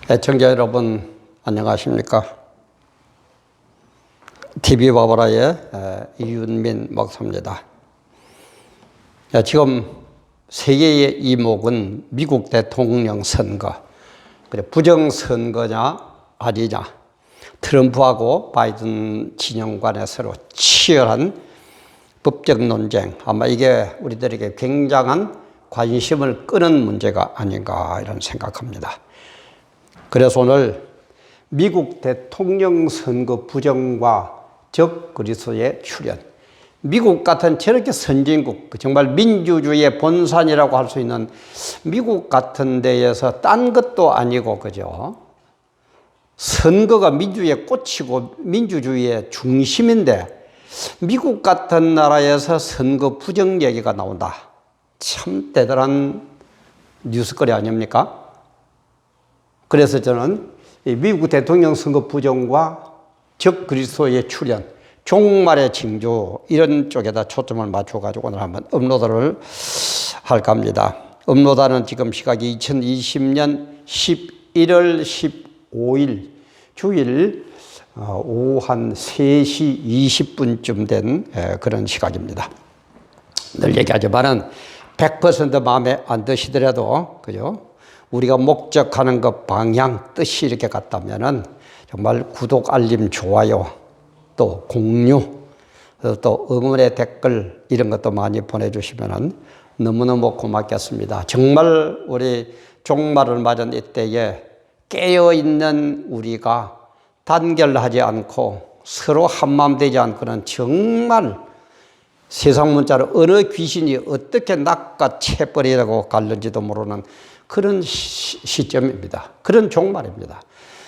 애청자 여러분 안녕하십니까? TV 바보라의 이윤민 목사입니다. 지금 세계의 이목은 미국 대통령 선거, 그래 부정선거냐 아니냐, 트럼프하고 바이든 진영 간에 서로 치열한 법적 논쟁, 아마 이게 우리들에게 굉장한 관심을 끄는 문제가 아닌가 이런 생각합니다. 그래서 오늘 미국 대통령 선거 부정과 적 그리스도의 출현, 미국 같은 저렇게 선진국, 정말 민주주의의 본산이라고 할 수 있는 미국 같은 데에서 딴 것도 아니고, 그죠? 선거가 민주주의의 꽃이고 민주주의의 중심인데 미국 같은 나라에서 선거 부정 얘기가 나온다. 참 대단한 뉴스거리 아닙니까? 그래서 저는 미국 대통령 선거 부정과 적 그리스도의 출현, 종말의 징조, 이런 쪽에다 초점을 맞춰가지고 오늘 한번 업로드를 할까 합니다. 업로드는 지금 시각이 2020년 11월 15일 주일 오후 한 3시 20분쯤 된 그런 시각입니다. 늘 얘기하지만은 100% 마음에 안 드시더라도, 그죠? 우리가 목적하는 것 방향, 뜻이 이렇게 같다면은 정말 구독, 알림, 좋아요, 또 공유, 또 응원의 댓글 이런 것도 많이 보내주시면은 너무너무 고맙겠습니다. 정말 우리 종말을 맞은 이때에 깨어있는 우리가 단결하지 않고 서로 한마음 되지 않고는 정말 세상 문자로 어느 귀신이 어떻게 낚아채버리라고 갈는지도 모르는 그런 시점입니다. 그런 종말입니다.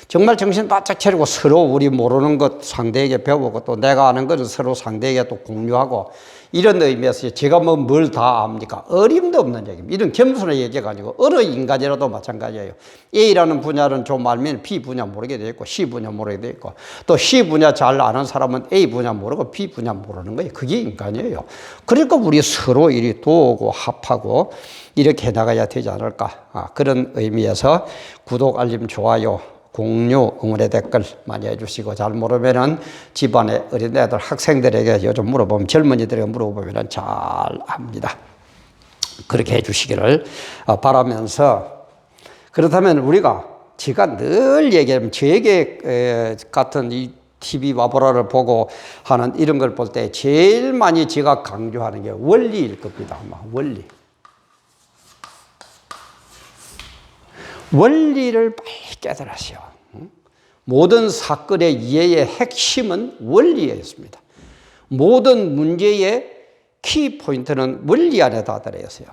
정말 정신 바짝 차리고 서로 우리 모르는 것 상대에게 배우고 또 내가 아는 것을 서로 상대에게 또 공유하고, 이런 의미에서 제가 뭐 뭘 다 압니까? 어림도 없는 얘기입니다. 이런 겸손한 얘기가 아니고 어느 인간이라도 마찬가지예요. A라는 분야는 좀 알면 B 분야 모르게 돼 있고 C 분야 모르게 돼 있고, 또 C 분야 잘 아는 사람은 A 분야 모르고 B 분야 모르는 거예요. 그게 인간이에요. 그러니까 우리 서로 이리 도우고 합하고 이렇게 나가야 되지 않을까. 그런 의미에서 구독, 알림, 좋아요, 공유, 응원의 댓글 많이 해주시고, 잘 모르면은 집안의 어린애들, 학생들에게 요즘 물어보면, 젊은이들에게 물어보면은 잘 압니다. 그렇게 해주시기를 바라면서, 그렇다면 우리가 제가 늘 얘기하면 저에게 같은 이 TV 바보라를 보고 하는 이런 걸 볼 때 제일 많이 제가 강조하는 게 원리일 겁니다. 아마 원리. 원리를 빨리 깨달으시오. 모든 사건의 이해의 핵심은 원리에 있습니다. 모든 문제의 키포인트는 원리 안에 다 들어있어요.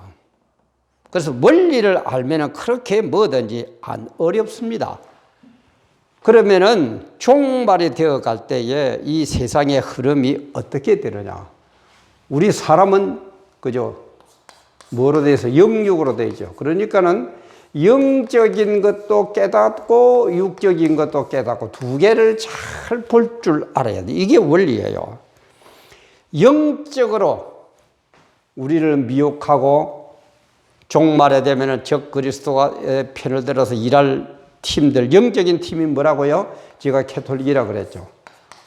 그래서 원리를 알면 그렇게 뭐든지 안 어렵습니다. 그러면은 종말이 되어 갈 때에 이 세상의 흐름이 어떻게 되느냐. 우리 사람은, 그죠? 뭐로 되어 있어? 영육으로 되어 있죠. 그러니까는 영적인 것도 깨닫고 육적인 것도 깨닫고 두 개를 잘 볼 줄 알아야 돼. 이게 원리예요. 영적으로 우리를 미혹하고 종말에 되면은 적 그리스도가 편을 들어서 일할 팀들, 영적인 팀이 뭐라고요? 제가 캐톨릭이라고 그랬죠.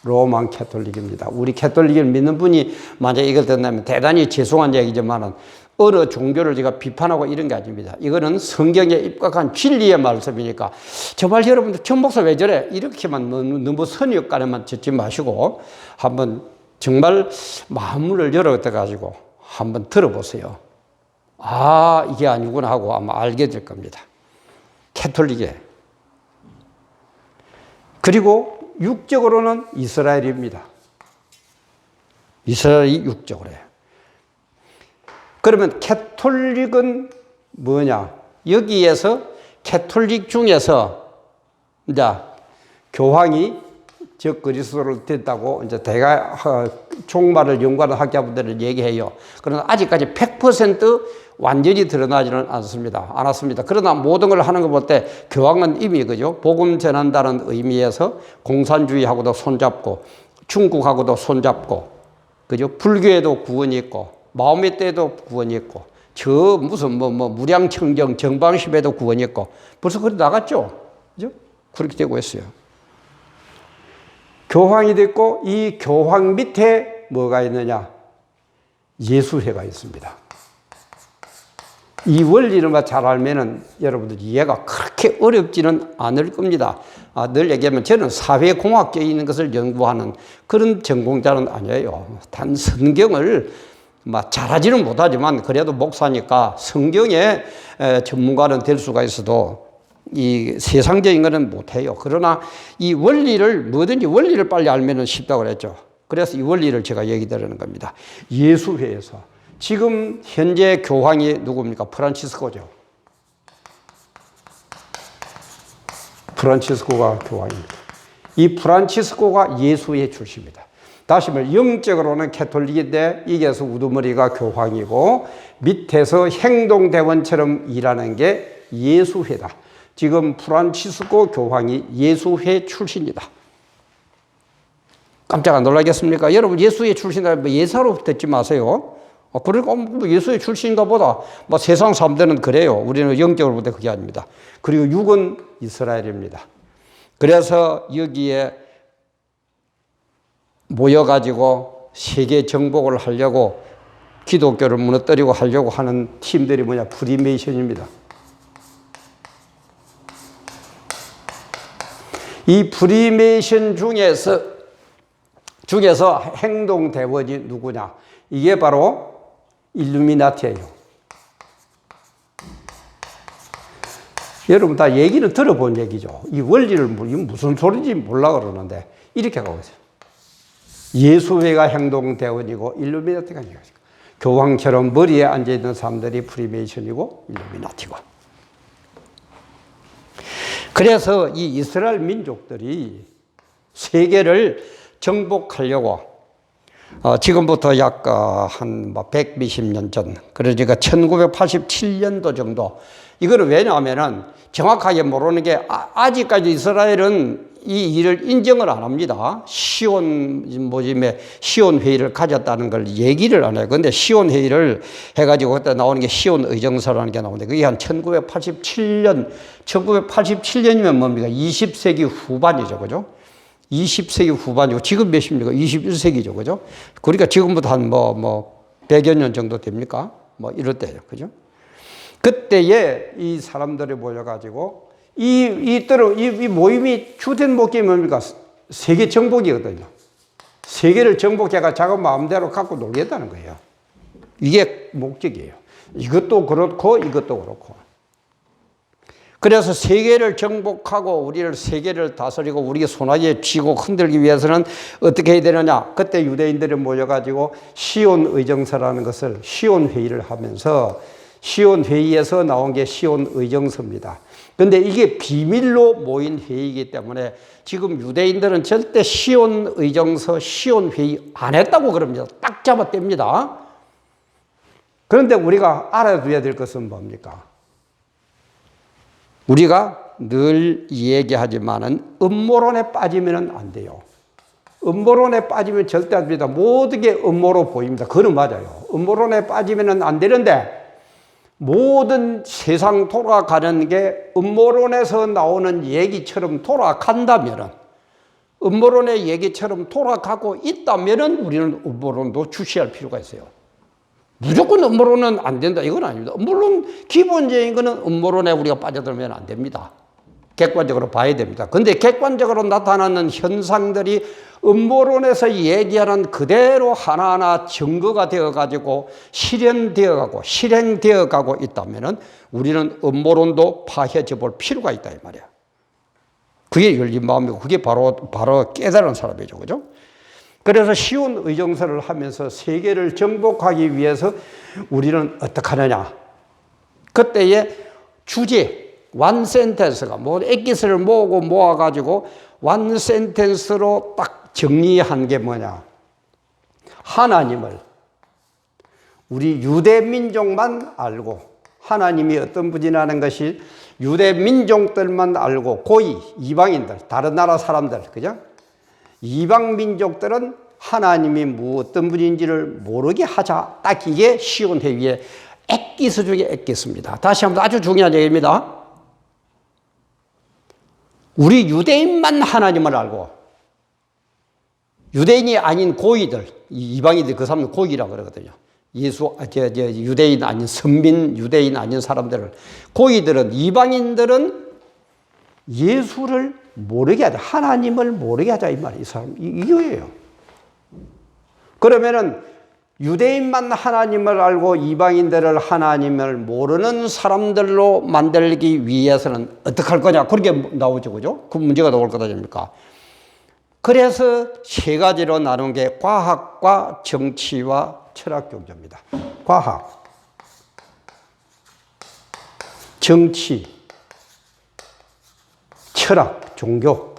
로만 캐톨릭입니다. 우리 캐톨릭을 믿는 분이 만약 이걸 듣는다면 대단히 죄송한 얘기지만은 어느 종교를 제가 비판하고 이런 게 아닙니다. 이거는 성경에 입각한 진리의 말씀이니까 정말 여러분들 전 목사 왜 저래? 이렇게만 너무 선입관에만 젖지 마시고 한번 정말 마음을 열어가지고 한번 들어보세요. 아, 이게 아니구나 하고 아마 알게 될 겁니다. 캐톨릭에. 그리고 육적으로는 이스라엘입니다. 이스라엘이 육적으로 해요. 그러면 캐톨릭은 뭐냐? 여기에서 캐톨릭 중에서 이제 교황이 적 그리스도를 됐다고 이제 대가 종말을 연구하는 학자분들은 얘기해요. 그러나 아직까지 100% 완전히 드러나지는 않았습니다. 그러나 모든 걸 하는 거 볼 때 교황은 이미, 그죠? 복음 전한다는 의미에서 공산주의하고도 손잡고 중국하고도 손잡고, 그죠? 불교에도 구원이 있고 마음의 때도 구원이 있고 저 무슨 무량청정 정방십에도 구원이 있고 벌써 그리 나갔죠. 그죠? 그렇게 되고 있어요. 교황이 됐고 이 교황 밑에 뭐가 있느냐? 예수회가 있습니다. 이 원리를 잘 알면은 여러분들 이해가 그렇게 어렵지는 않을 겁니다. 늘 얘기하면 저는 사회공학계에 있는 것을 연구하는 그런 전공자는 아니에요. 단 성경을 잘하지는 못하지만 그래도 목사니까 성경의 전문가는 될 수가 있어도 이 세상적인 거는 못해요. 그러나 이 원리를 뭐든지 원리를 빨리 알면 쉽다고 그랬죠. 그래서 이 원리를 제가 얘기 드리는 겁니다. 예수회에서 지금 현재 교황이 누굽니까? 프란치스코죠. 프란치스코가 교황입니다. 이 프란치스코가 예수회 출신입니다. 다시 말해 영적으로는 캐톨릭인데 이게서 우두머리가 교황이고 밑에서 행동대원처럼 일하는 게 예수회다. 지금 프란치스코 교황이 예수회 출신이다. 깜짝 안 놀라겠습니까? 여러분 예수회 출신이다 예사로 듣지 마세요. 그러니까 예수의 출신인가 보다. 세상 사람들은 그래요. 우리는 영적으로 볼 때 그게 아닙니다. 그리고 육은 이스라엘입니다. 그래서 여기에 모여가지고 세계 정복을 하려고 기독교를 무너뜨리고 하려고 하는 팀들이 뭐냐? 프리메이션입니다. 이 프리메이션 중에서 행동대원이 누구냐? 이게 바로 일루미나티예요. 여러분 다 얘기는 들어본 얘기죠. 이 원리를 무슨 소리인지 몰라 그러는데 이렇게 가고 있어요. 예수회가 행동대원이고 일루미나티가 이거죠. 교황처럼 머리에 앉아있는 사람들이 프리메이션이고 일루미나티고. 그래서 이 이스라엘 민족들이 세계를 정복하려고 지금부터 약 한 100몇십 년 전, 그러니까 1987년도 정도. 이거는 왜냐하면은 정확하게 모르는 게 아직까지 이스라엘은 이 일을 인정을 안 합니다. 시온 회의를 가졌다는 걸 얘기를 안 해요. 근데 시온 회의를 해가지고 그때 나오는 게 시온 의정서라는 게 나오는데 그게 한 1987년이면 뭡니까? 20세기 후반이죠. 그죠? 20세기 후반이고 지금 몇입니까? 21세기죠. 그죠? 그러니까 지금부터 한 100여 년 정도 됩니까? 이럴 때예요. 그죠? 그때에 이 사람들이 모여가지고 이 모임이 주된 목적이 뭡니까? 세계 정복이거든요. 세계를 정복해가 자기 마음대로 갖고 놀겠다는 거예요. 이게 목적이에요. 이것도 그렇고 이것도 그렇고. 그래서 세계를 정복하고 우리를 세계를 다스리고 우리의 손아귀에 쥐고 흔들기 위해서는 어떻게 해야 되느냐. 그때 유대인들이 모여가지고 시온 의정서라는 것을 시온 회의를 하면서 시온 회의에서 나온 게 시온 의정서입니다. 그런데 이게 비밀로 모인 회의이기 때문에 지금 유대인들은 절대 시온 의정서, 시온 회의 안 했다고 그럽니다. 딱 잡아뗍니다. 그런데 우리가 알아둬야 될 것은 뭡니까? 우리가 늘 얘기하지만은 음모론에 빠지면 안 돼요. 음모론에 빠지면 절대 안 됩니다. 모든 게 음모로 보입니다. 그건 맞아요. 음모론에 빠지면 안 되는데 모든 세상 돌아가는 게 음모론에서 나오는 얘기처럼 돌아간다면은 음모론의 얘기처럼 돌아가고 있다면은 우리는 음모론도 주시할 필요가 있어요. 무조건 음모론은 안 된다 이건 아닙니다. 물론 기본적인 거는 음모론에 우리가 빠져들면 안 됩니다. 객관적으로 봐야 됩니다. 근데 객관적으로 나타나는 현상들이 음모론에서 얘기하는 그대로 하나하나 증거가 되어가지고 실현되어가고 실행되어가고 있다면은 우리는 음모론도 파헤쳐 볼 필요가 있다 이 말이야. 그게 열린 마음이고 그게 바로 깨달은 사람이죠. 그죠? 그래서 시온 의정서를 하면서 세계를 정복하기 위해서 우리는 어떻게 하느냐. 그때의 주제, 완 센텐스가 엑기스를 모아가지고 완 센텐스로 딱 정리한 게 뭐냐. 하나님을 우리 유대 민족만 알고 하나님이 어떤 분이라는 것이 유대 민족들만 알고 고이, 이방인들, 다른 나라 사람들, 그죠? 이방 민족들은 하나님이 어떤 분인지를 모르게 하자. 딱 이게 시온 회의의 엑기스 중에 엑기스입니다. 다시 한번 아주 중요한 얘기입니다. 우리 유대인만 하나님을 알고 유대인이 아닌 고이들, 이방인들 그 사람들 고이라고 그러거든요. 유대인 아닌 선민 유대인 아닌 사람들을 고이들은 이방인들은 예수를 모르게 하자. 하나님을 모르게 하자 이 말이에요. 이 사람 이거예요. 그러면은 유대인만 하나님을 알고 이방인들을 하나님을 모르는 사람들로 만들기 위해서는 어떻게 할 거냐? 그렇게 나오죠. 그죠? 그 문제가 나올 거다 아닙니까? 그래서 세 가지로 나눈 게 과학과 정치와 철학 종교입니다. 과학, 정치, 철학, 종교.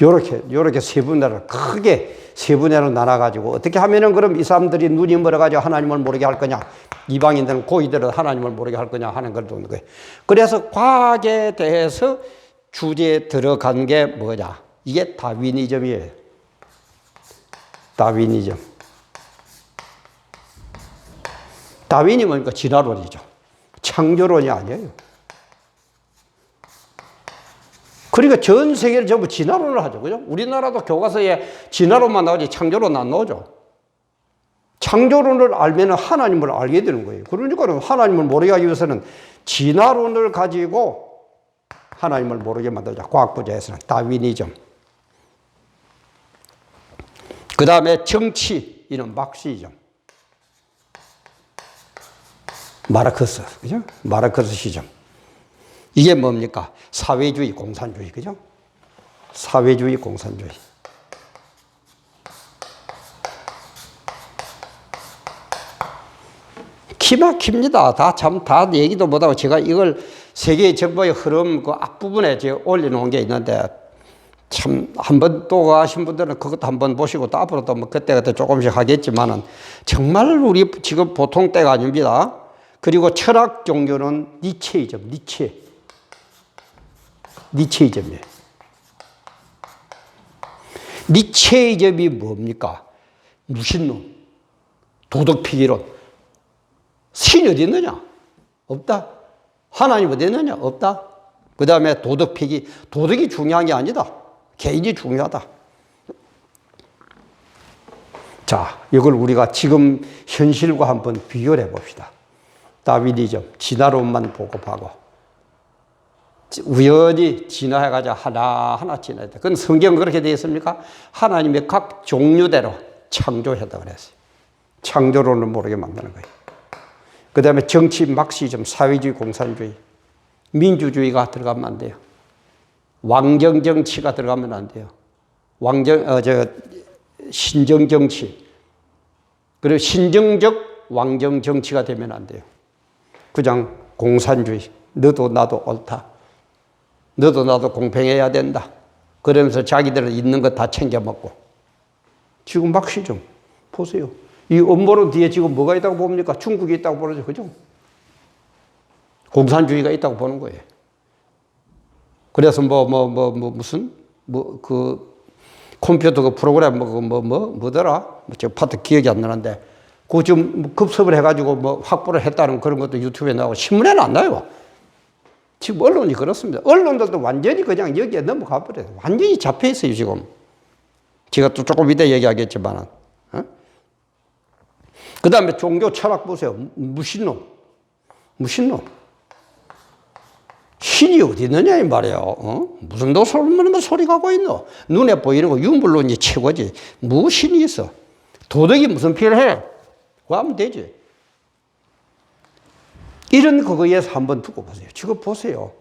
요렇게 세 분야를 크게 세 분야로 나눠가지고 어떻게 하면은 그럼 이 사람들이 눈이 멀어가지고 하나님을 모르게 할 거냐? 이방인들은 고이들은 하나님을 모르게 할 거냐 하는 걸 도는 거예요. 그래서 과학에 대해서 주제에 들어간 게 뭐냐? 이게 다윈이즘이에요. 다윈이즘. 다윈이 뭡니까? 진화론이죠. 창조론이 아니에요. 그러니까 전 세계를 전부 진화론을 하죠. 그죠? 우리나라도 교과서에 진화론만 나오지 창조론 안 나오죠. 창조론을 알면 하나님을 알게 되는 거예요. 그러니까 하나님을 모르게 하기 위해서는 진화론을 가지고 하나님을 모르게 만들자. 과학 분야에서는 다윈이즘. 그 다음에 정치, 이는 막시즘. 마르크스, 그죠? 마르크스 시점. 이게 뭡니까? 사회주의, 공산주의, 그죠? 사회주의, 공산주의. 기막힙니다. 다 얘기도 못하고 제가 이걸 세계 정보의 흐름 그 앞부분에 제가 올려놓은 게 있는데 참 한 번 또 가신 분들은 그것도 한번 보시고 또 앞으로도 뭐 그때그때 조금씩 하겠지만은 정말 우리 지금 보통 때가 아닙니다. 그리고 철학 종교는 니체이즘, 니체이즘이에요. 니체이즘이 뭡니까? 무신론, 도덕피기론. 신이 어디 있느냐? 없다. 하나님 어디 있느냐? 없다. 그 다음에 도덕피기. 도덕이 중요한 게 아니다. 개인이 중요하다. 자, 이걸 우리가 지금 현실과 한번 비교를 해봅시다. 다윈이즘, 진화론만 보급하고 우연히 진화해가지고 하나하나 진화했다. 그건 성경은 그렇게 되어 있습니까? 하나님의 각 종류대로 창조했다고 그랬어요. 창조론을 모르게 만드는 거예요. 그 다음에 정치 막시즘, 사회주의, 공산주의, 민주주의가 들어가면 안 돼요. 왕정정치가 들어가면 안 돼요. 신정정치. 그리고 신정적 왕정정치가 되면 안 돼요. 그냥 공산주의. 너도 나도 옳다. 너도 나도 공평해야 된다. 그러면서 자기들은 있는 거 다 챙겨 먹고. 지금 막시즘 보세요. 이 음모론 뒤에 지금 뭐가 있다고 봅니까? 중국이 있다고 보죠. 그죠? 공산주의가 있다고 보는 거예요. 그래서 무슨 컴퓨터 그 프로그램 뭐더라? 저 파트 기억이 안 나는데 그거 좀 급습을 해가지고 확보를 했다는 그런 것도 유튜브에 나오고 신문에는 안 나요. 지금 언론이 그렇습니다. 언론들도 완전히 그냥 여기에 넘어가 버려요. 완전히 잡혀 있어요, 지금. 제가 또 조금 이따 얘기하겠지만. 그 다음에 종교 철학 보세요. 무신론. 신이 어디 있느냐, 이 말이에요. 무슨 너 소리 가고 있노? 눈에 보이는 거 유물론이 최고지. 뭐 신이 있어? 도덕이 무슨 필요해? 그거 하면 되지. 이런 그거에서 한번 두고 보세요. 지금 보세요.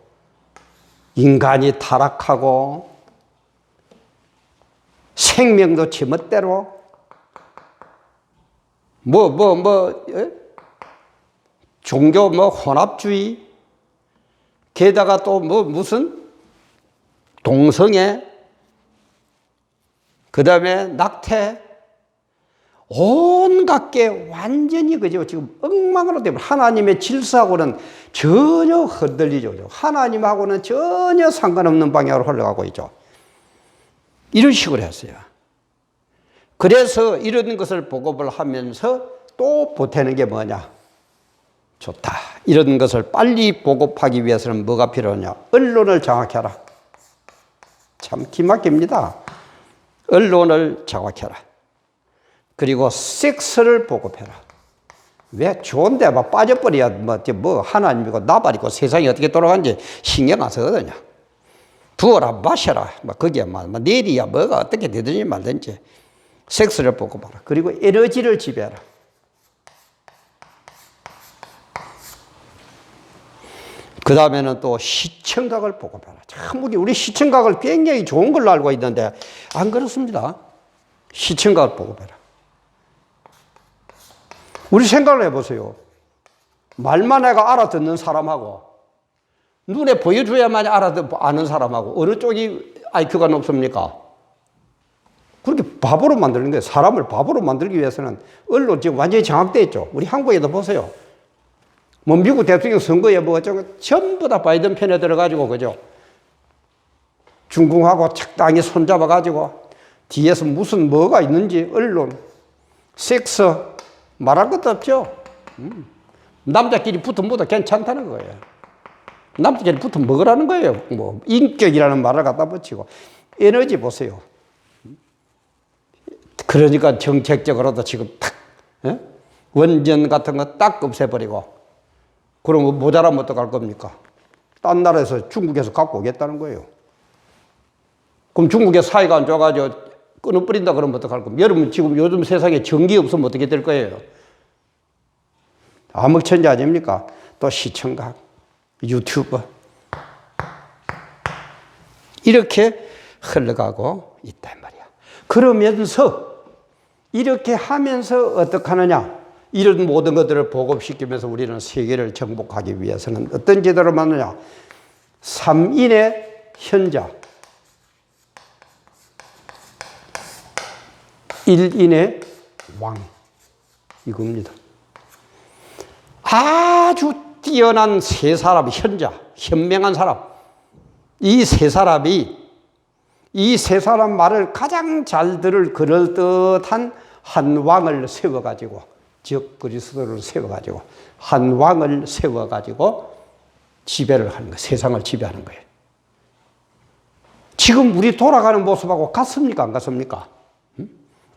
인간이 타락하고 생명도 제멋대로 종교 혼합주의 게다가 또 무슨 동성애 그 다음에 낙태 온갖 게 완전히 그죠 지금 엉망으로 되면 하나님의 질서하고는 전혀 흔들리죠. 하나님하고는 전혀 상관없는 방향으로 흘러가고 있죠. 이런 식으로 했어요. 그래서 이런 것을 보급을 하면서 또 보태는 게 뭐냐? 좋다. 이런 것을 빨리 보급하기 위해서는 뭐가 필요하냐? 언론을 장악해라. 참 기막힙니다. 언론을 장악해라. 그리고 섹스를 보급해라. 왜? 좋은데 막 빠져버려야 뭐 하나님이고 나발이고 세상이 어떻게 돌아가는지 신경 안 쓰거든요. 부어라 마셔라. 막 거기에 막 내일이야 뭐가 어떻게 되든지 말든지 섹스를 보급하라. 그리고 에너지를 지배하라. 그 다음에는 또 시청각을 보급해라. 참 우리 시청각을 굉장히 좋은 걸로 알고 있는데 안 그렇습니다. 시청각을 보급해라. 우리 생각을 해보세요. 말만 해가 알아듣는 사람하고 눈에 보여줘야만 아는 사람하고 어느 쪽이 IQ가 높습니까? 그렇게 바보로 만드는 거예요. 사람을 바보로 만들기 위해서는 언론 지금 완전히 장악되어 있죠. 우리 한국에도 보세요. 뭐 미국 대통령 선거에 뭐 어쩌고 전부 다 바이든 편에 들어가지고 그죠? 중국하고 적당히 손잡아가지고 뒤에서 무슨 뭐가 있는지 언론, 섹스 말할 것도 없죠. 남자끼리 붙으면 뭐다 괜찮다는 거예요. 남자끼리 붙으면 먹으라는 거예요. 뭐 인격이라는 말을 갖다 붙이고 에너지 보세요. 그러니까 정책적으로도 지금 탁 원전 같은 거 딱 없애버리고 그럼 모자라면 어떡할 겁니까? 딴 나라에서 중국에서 갖고 오겠다는 거예요. 그럼 중국의 사이가 안 좋아가지고 끊어버린다 그러면 어떡할 겁니까? 여러분 지금 요즘 세상에 전기 없으면 어떻게 될 거예요? 암흑천지 아닙니까? 또 시청각, 유튜브 이렇게 흘러가고 있단 말이야. 그러면서 이렇게 하면서 어떻게 하느냐? 이런 모든 것들을 보급시키면서 우리는 세계를 정복하기 위해서는 어떤 제도를 만드냐? 3인의 현자, 1인의 왕 이겁니다. 아주 뛰어난 세 사람, 현명한 사람. 이 세 사람 말을 가장 잘 들을 그럴듯한 한 왕을 세워가지고, 즉 그리스도를 세워가지고 한 왕을 세워가지고 지배를 하는 거예요. 세상을 지배하는 거예요. 지금 우리 돌아가는 모습하고 같습니까? 안 같습니까?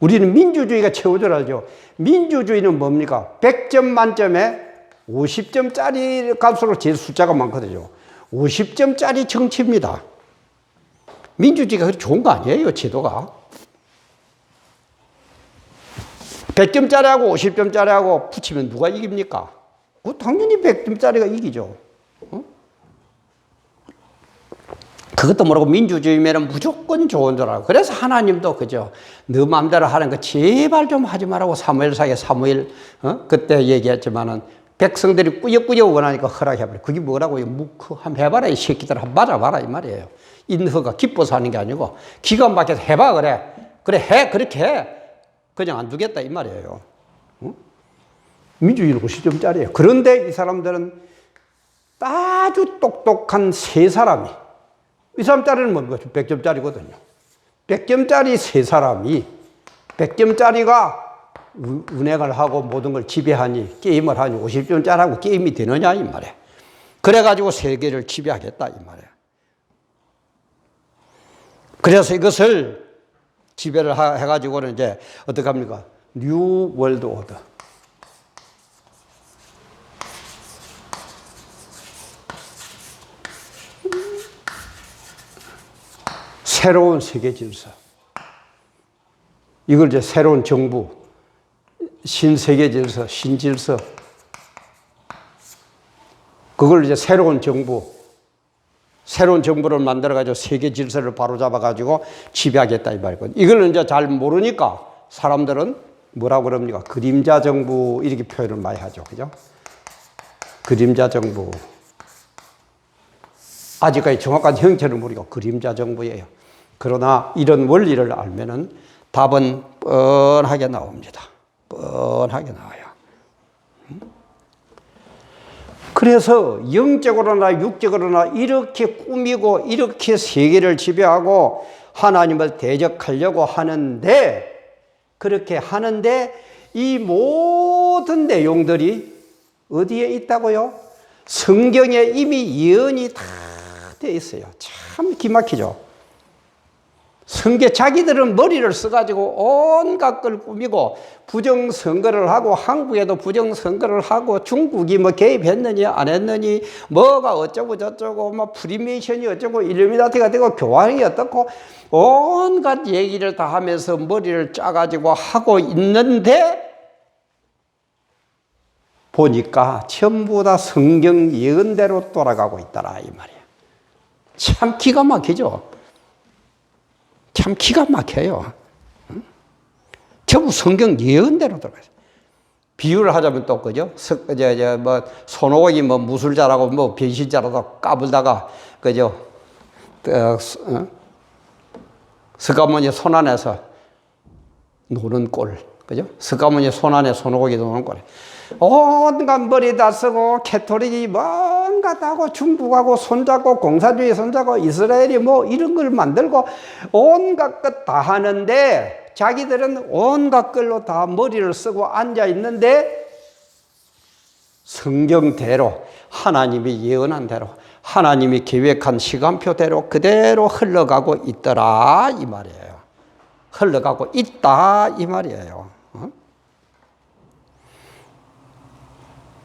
우리는 민주주의가 최우절하죠. 민주주의는 뭡니까? 100점 만점에 50점짜리 갈수록 제일 숫자가 많거든요. 50점짜리 정치입니다. 민주주의가 그렇게 좋은 거 아니에요, 제도가. 100점짜리하고 50점짜리하고 붙이면 누가 이깁니까? 당연히 100점짜리가 이기죠. 그것도 모르고 민주주의면 무조건 좋은 줄 알고. 그래서 하나님도 그죠. 너 마음대로 하는 거 제발 좀 하지 말라고 사무엘상에 사무엘 그때 얘기했지만은 백성들이 꾸역꾸역 원하니까 허락해버려. 그게 뭐라고요? 한번 해봐라 이 새끼들 한번 맞아봐라 이 말이에요. 인허가 기뻐서 하는 게 아니고 기가 막혀서 해봐 그래. 그래 해 그렇게 해. 그냥 안 두겠다 이 말이에요. 민주주의는 50점짜리예요. 그런데 이 사람들은 아주 똑똑한 세 사람이 이 사람짜리는 뭡니까? 100점짜리거든요. 100점짜리 세 사람이 100점짜리가 운행을 하고 모든 걸 지배하니 게임을 하니 50점짜리하고 게임이 되느냐 이 말이에요. 그래가지고 세계를 지배하겠다 이 말이에요. 그래서 이것을 지배를 해가지고는 이제 어떻게 합니까? 뉴 월드 오더. 새로운 세계 질서. 이걸 이제 새로운 정부, 신세계 질서, 신질서. 그걸 이제 새로운 정부를 만들어가지고 세계 질서를 바로잡아가지고 지배하겠다 이 말이거든요. 이걸 이제 잘 모르니까 사람들은 뭐라고 그럽니까? 그림자 정부 이렇게 표현을 많이 하죠. 그죠? 그림자 정부. 아직까지 정확한 형태를 모르고 그림자 정부예요. 그러나 이런 원리를 알면은 답은 뻔하게 나옵니다. 뻔하게 나와요. 그래서 영적으로나 육적으로나 이렇게 꾸미고 이렇게 세계를 지배하고 하나님을 대적하려고 하는데, 그렇게 하는데 이 모든 내용들이 어디에 있다고요? 성경에 이미 예언이 다 되어 있어요. 참 기막히죠. 자기들은 머리를 써가지고 온갖 걸 꾸미고 부정선거를 하고, 한국에도 부정선거를 하고, 중국이 뭐 개입했느니 안 했느니, 뭐가 어쩌고 저쩌고, 뭐 프리메이션이 어쩌고, 일루미나티가 되고, 교황이 어떻고, 온갖 얘기를 다 하면서 머리를 짜가지고 하고 있는데, 보니까 전부 다 성경 예언대로 돌아가고 있더라, 이 말이에요. 참 기가 막히죠. 참 기가 막혀요. 전부 성경 예언대로 들어가요. 비유를 하자면 또 그죠? 뭐 손오공이 뭐 무술자라고 뭐 변신자라고 까불다가 그죠? 석가모니 손 안에서 노는 꼴, 그죠? 석가모니 손 안에 손오공이 노는 꼴. 온갖 머리 다 쓰고 캐토릭이 뭔가 다 하고 중국하고 손잡고 공산주의 손잡고 이스라엘이 뭐 이런 걸 만들고 온갖 것 다 하는데, 자기들은 온갖 걸로 다 머리를 쓰고 앉아 있는데, 성경대로 하나님이 예언한 대로 하나님이 계획한 시간표대로 그대로 흘러가고 있더라 이 말이에요. 흘러가고 있다 이 말이에요.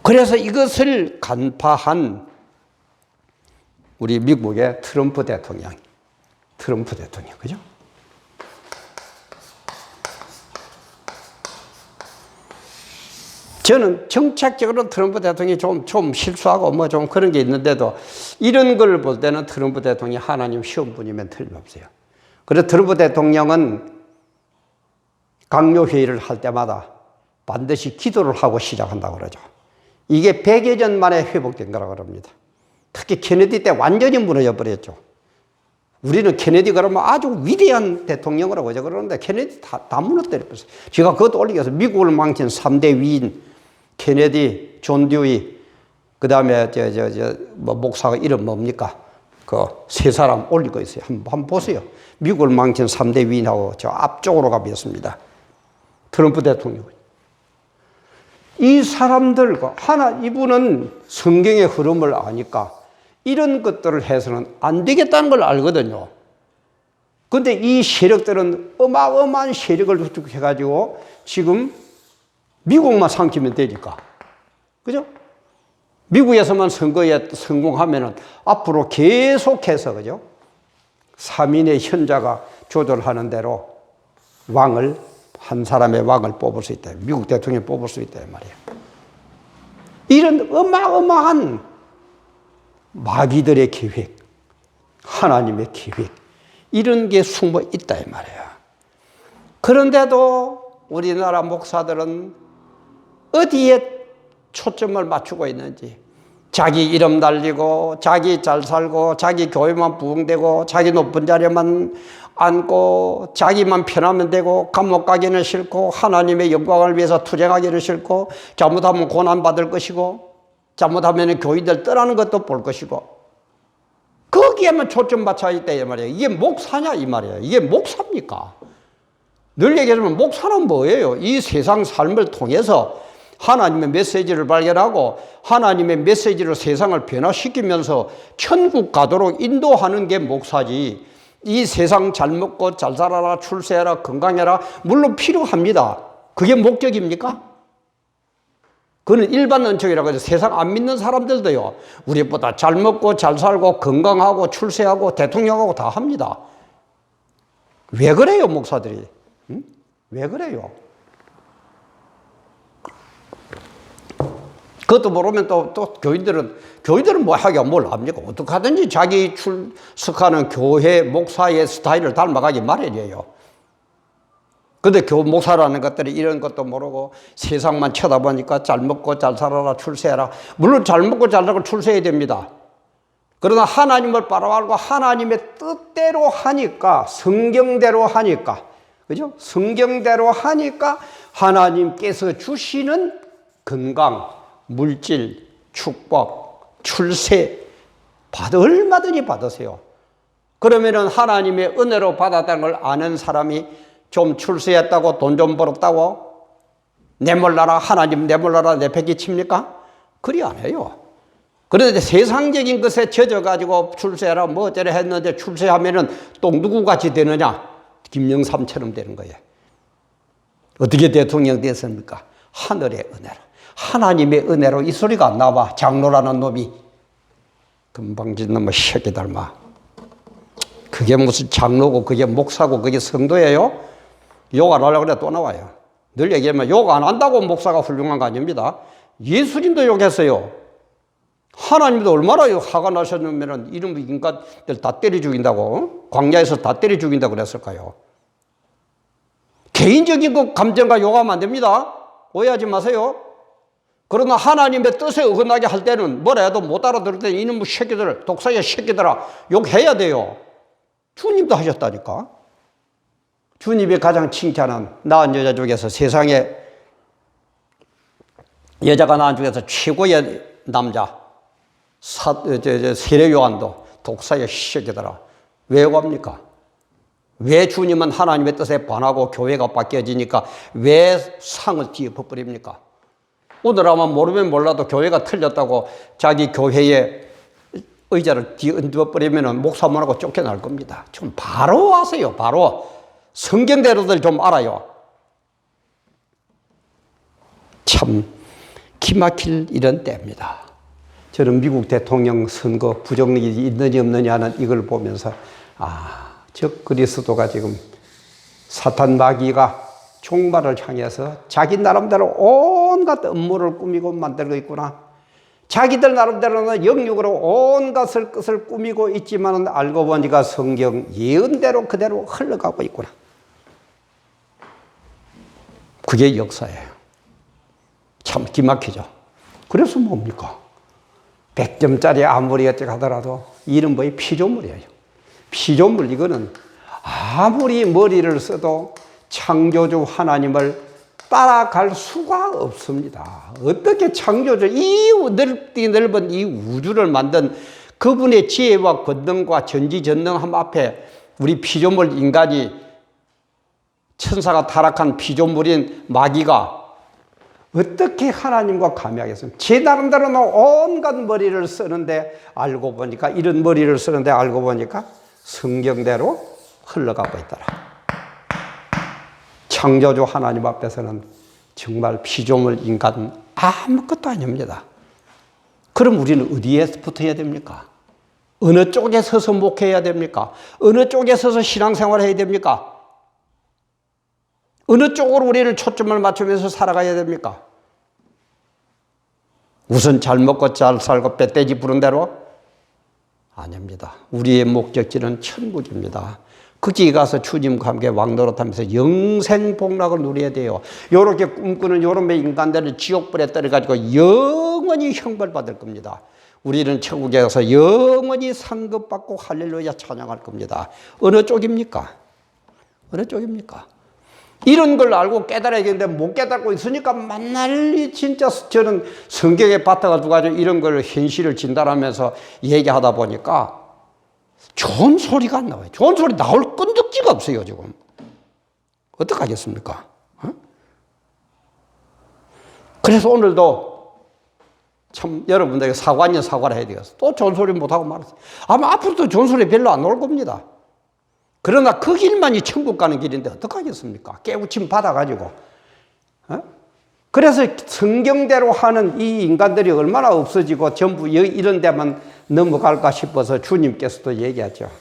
그래서 이것을 간파한 우리 미국의 트럼프 대통령, 그죠? 저는 정책적으로 트럼프 대통령이 좀 실수하고 뭐 좀 그런 게 있는데도, 이런 걸 볼 때는 트럼프 대통령이 하나님 시험분이면 틀림없어요. 그래서 트럼프 대통령은 강요회의를 할 때마다 반드시 기도를 하고 시작한다고 그러죠. 이게 100여 년 만에 회복된 거라고 합니다. 특히 케네디 때 완전히 무너져 버렸죠. 우리는 케네디 그러면 아주 위대한 대통령이라고 하죠. 그러는데 케네디 다 무너뜨려 버렸어요. 제가 그것도 올리겠어요. 미국을 망친 3대 위인, 케네디, 존 듀이, 그 다음에 뭐 목사가 이름 뭡니까? 그 세 사람 올리고 있어요. 한번 보세요. 미국을 망친 3대 위인하고 저 앞쪽으로 가보겠습니다. 트럼프 대통령. 이 사람들과 이분은 성경의 흐름을 아니까 이런 것들을 해서는 안 되겠다는 걸 알거든요. 그런데 이 세력들은 어마어마한 세력을 구축해가지고 지금 미국만 삼키면 되니까. 그죠? 미국에서만 선거에 성공하면은 앞으로 계속해서, 그죠? 3인의 현자가 조절하는 대로 한 사람의 왕을 뽑을 수 있다. 미국 대통령을 뽑을 수 있다. 말이에요. 이런 어마어마한 마귀들의 계획, 하나님의 계획, 이런 게 숨어 있다. 이 말이에요. 그런데도 우리나라 목사들은 어디에 초점을 맞추고 있는지, 자기 이름 날리고, 자기 잘 살고, 자기 교회만 부흥되고, 자기 높은 자리만 앉고, 자기만 편하면 되고, 감옥 가기는 싫고, 하나님의 영광을 위해서 투쟁하기는 싫고, 잘못하면 고난받을 것이고, 잘못하면 교인들 떠나는 것도 볼 것이고, 거기에만 초점 맞춰 있다 이 말이에요. 이게 목사냐 이 말이에요. 이게 목사입니까? 늘 얘기하면 목사는 뭐예요? 이 세상 삶을 통해서 하나님의 메시지를 발견하고 하나님의 메시지로 세상을 변화시키면서 천국 가도록 인도하는 게 목사지. 이 세상 잘 먹고 잘 살아라, 출세해라, 건강해라, 물론 필요합니다. 그게 목적입니까? 그건 일반 은총이라고 해서 세상 안 믿는 사람들도요, 우리보다 잘 먹고 잘 살고 건강하고 출세하고 대통령하고 다 합니다. 왜 그래요, 목사들이? 응? 왜 그래요? 그것도 모르면 또 교인들은 뭐 하기가 뭘 합니까? 어떻게 하든지 자기 출석하는 교회 목사의 스타일을 닮아가기 마련이에요. 근데 목사라는 것들이 이런 것도 모르고 세상만 쳐다보니까 잘 먹고 잘 살아라, 출세해라. 물론 잘 먹고 잘 살고 출세해야 됩니다. 그러나 하나님을 바라보고 하나님의 뜻대로 하니까, 성경대로 하니까, 그죠? 성경대로 하니까 하나님께서 주시는 건강, 물질, 축복, 출세 얼마든지 받으세요. 그러면은 하나님의 은혜로 받았다는 걸 아는 사람이 좀 출세했다고 돈 좀 벌었다고 내몰라라, 하나님 내몰라라 내팽개 칩니까? 그리 안 해요. 그런데 세상적인 것에 젖어가지고 출세하라 뭐 어쩌라 했는데 출세하면은 또 누구같이 되느냐? 김영삼처럼 되는 거예요. 어떻게 대통령 됐습니까? 하늘의 은혜로. 하나님의 은혜로 이 소리가 안 나와. 장로라는 놈이. 금방진 놈의 새끼들 마. 그게 무슨 장로고 그게 목사고 그게 성도예요? 욕 안 하려고 그래 또 나와요. 늘 얘기하면 욕 안 한다고 목사가 훌륭한 거 아닙니다. 예수님도 욕했어요. 하나님도 얼마나 화가 나셨냐면 이런 인간들 다 때려 죽인다고 광야에서 다 때려 죽인다고 그랬을까요? 개인적인 그 감정과 욕하면 안 됩니다. 오해하지 마세요. 그러나 하나님의 뜻에 어긋나게 할 때는 뭐라 해도 못 알아들을 때 이놈의 새끼들 독사의 새끼들아 욕해야 돼요. 주님도 하셨다니까. 주님이 가장 칭찬한 낳은 여자 중에서 세상에 여자가 낳은 중에서 최고의 남자 세례 요한도 독사의 새끼들아 왜 욕합니까? 왜 주님은 하나님의 뜻에 반하고 교회가 바뀌어지니까 왜 상을 뒤엎어버립니까? 오늘 아마 모르면 몰라도 교회가 틀렸다고 자기 교회에 의자를 뒤엎어버리면 목사만하고 쫓겨날 겁니다. 좀 바로 하세요. 바로 성경대로들 좀 알아요. 참 기막힐 이런 때입니다. 저는 미국 대통령 선거 부정력이 있느냐 없느냐는 이걸 보면서 저 그리스도가 지금 사탄 마귀가 종말을 향해서 자기 나름대로 온갖 음모를 꾸미고 만들고 있구나. 자기들 나름대로는 영육으로 온갖 것을 꾸미고 있지만 알고 보니까 성경 예언대로 그대로 흘러가고 있구나. 그게 역사예요. 참 기막히죠. 그래서 뭡니까? 100점짜리 아무리 어찌 하더라도 이런 뭐의 피조물이에요. 피조물 이거는 아무리 머리를 써도 창조주 하나님을 따라갈 수가 없습니다. 어떻게 창조주 이 넓은 이 우주를 만든 그분의 지혜와 권능과 전지전능함 앞에 우리 피조물 인간이 천사가 타락한 피조물인 마귀가 어떻게 하나님과 감히하겠습니까? 제 나름대로는 온갖 머리를 쓰는데 알고 보니까 이런 머리를 쓰는데 알고 보니까 성경대로 흘러가고 있더라. 창조주 하나님 앞에서는 정말 피조물 인간은 아무것도 아닙니다. 그럼 우리는 어디에 붙어야 됩니까? 어느 쪽에 서서 목회해야 됩니까? 어느 쪽에 서서 신앙생활을 해야 됩니까? 어느 쪽으로 우리는 초점을 맞추면서 살아가야 됩니까? 우선 잘 먹고 잘 살고 뱃돼지 부른 대로? 아닙니다. 우리의 목적지는 천국입니다. 거기 가서 주님과 함께 왕노릇하면서 영생복락을 누려야 돼요. 이렇게 꿈꾸는 이런 인간들은 지옥불에 떨어가지고 영원히 형벌받을 겁니다. 우리는 천국에 가서 영원히 상급받고 할렐루야 찬양할 겁니다. 어느 쪽입니까? 어느 쪽입니까? 이런 걸 알고 깨달아야 되는데 못 깨닫고 있으니까 만날 진짜 저는 성경에 바탕을 두고 이런 걸 현실을 진단하면서 얘기하다 보니까 좋은 소리가 안 나와요. 좋은 소리 나올 끈적지가 없어요, 지금. 어떡하겠습니까? 그래서 오늘도 참 여러분들에게 사과 아닌 사과를 해야 되겠어. 또 좋은 소리 못하고 말았어요. 아마 앞으로도 좋은 소리 별로 안 나올 겁니다. 그러나 그 길만이 천국 가는 길인데 어떡하겠습니까? 깨우침 받아가지고. 그래서 성경대로 하는 이 인간들이 얼마나 없어지고 전부 이런 데만 넘어갈까 싶어서 주님께서도 얘기하죠.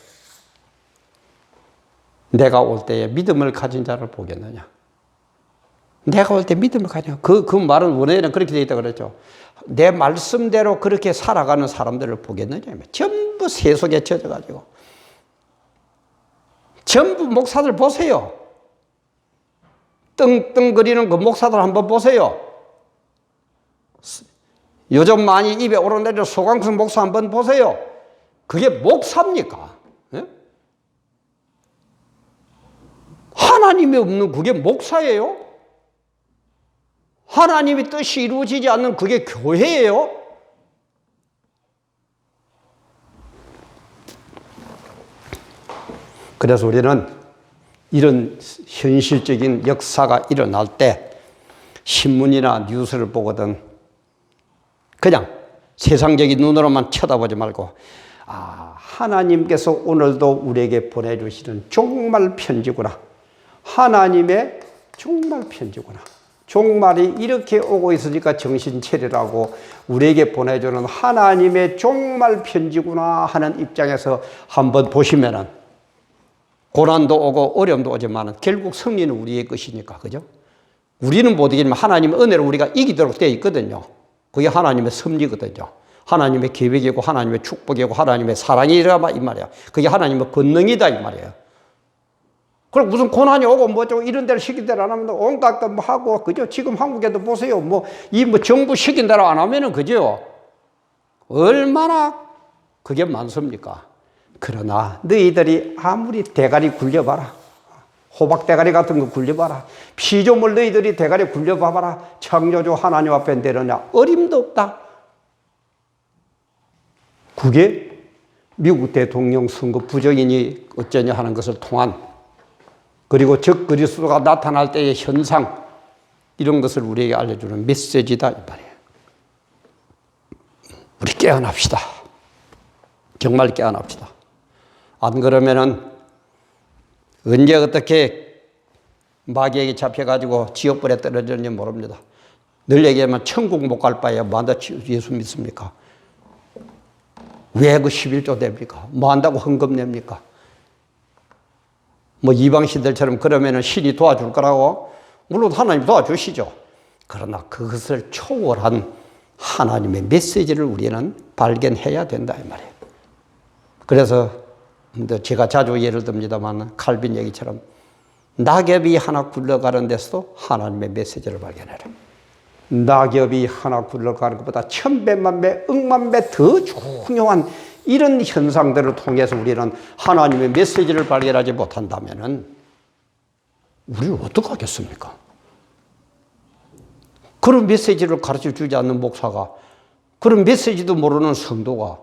내가 올 때에 믿음을 가진 자를 보겠느냐. 내가 올 때 믿음을 가지냐. 그 말은 원래는 그렇게 되어 있다고 그랬죠. 내 말씀대로 그렇게 살아가는 사람들을 보겠느냐. 전부 세속에 젖어가지고. 전부 목사들 보세요. 떵떵거리는 그 목사들 한번 보세요. 요즘 많이 입에 오르내리는 소강성 목사 한번 보세요. 그게 목사입니까? 예? 하나님이 없는 그게 목사예요? 하나님의 뜻이 이루어지지 않는 그게 교회예요? 그래서 우리는 이런 현실적인 역사가 일어날 때 신문이나 뉴스를 보거든 그냥 세상적인 눈으로만 쳐다보지 말고 하나님께서 오늘도 우리에게 보내주시는 종말 편지구나. 하나님의 종말 편지구나. 종말이 이렇게 오고 있으니까 정신 차리라고 우리에게 보내주는 하나님의 종말 편지구나 하는 입장에서 한번 보시면은 고난도 오고 어려움도 오지만 결국 승리는 우리의 것이니까, 그죠? 우리는 못 이기지만 하나님의 은혜로 우리가 이기도록 되어 있거든요. 그게 하나님의 섭리거든요. 하나님의 계획이고 하나님의 축복이고 하나님의 사랑이라 이 말이야. 그게 하나님의 권능이다 이 말이에요. 그럼 무슨 고난이 오고 뭐좀 이런 대로 시킨 대로 안 하면 온갖 거 뭐 하고, 그죠? 지금 한국에도 보세요. 이 정부 시킨 대로 안 하면은, 그죠? 얼마나 그게 많습니까? 그러나 너희들이 아무리 대가리 굴려봐라. 호박 대가리 같은 거 굴려봐라. 피조물 너희들이 대가리 굴려봐봐라. 창조주 하나님 앞에 내려냐. 어림도 없다. 그게 미국 대통령 선거 부정인이 어쩌냐 하는 것을 통한, 그리고 적 그리스도가 나타날 때의 현상, 이런 것을 우리에게 알려주는 메시지다 이 말이에요. 우리 깨어납시다. 정말 깨어납시다. 안 그러면은 언제 어떻게 마귀에게 잡혀가지고 지옥불에 떨어졌는지 모릅니다. 늘 얘기하면 천국 못 갈 바에 뭐 한다 예수 믿습니까? 왜 그 11조 됩니까? 뭐 한다고 헌금 냅니까? 뭐 이방신들처럼 그러면은 신이 도와줄 거라고? 물론 하나님 도와주시죠. 그러나 그것을 초월한 하나님의 메시지를 우리는 발견해야 된다 이 말이에요. 그래서 제가 자주 예를 듭니다만 칼빈 얘기처럼 낙엽이 하나 굴러가는 데서도 하나님의 메시지를 발견해라. 낙엽이 하나 굴러가는 것보다 1000배만 배, 10,000,000 배 더 중요한 이런 현상들을 통해서 우리는 하나님의 메시지를 발견하지 못한다면은 우리는 어떡하겠습니까? 그런 메시지를 가르쳐 주지 않는 목사가, 그런 메시지도 모르는 성도가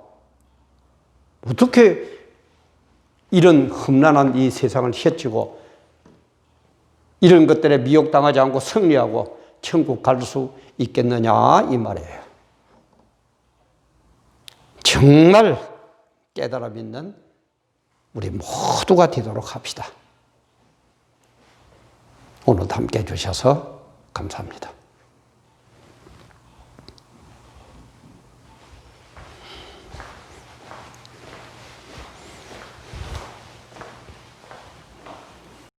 어떻게 이런 험난한 이 세상을 헤치고 이런 것들에 미혹당하지 않고 승리하고 천국 갈 수 있겠느냐 이 말이에요. 정말 깨달음 있는 우리 모두가 되도록 합시다. 오늘도 함께 해주셔서 감사합니다.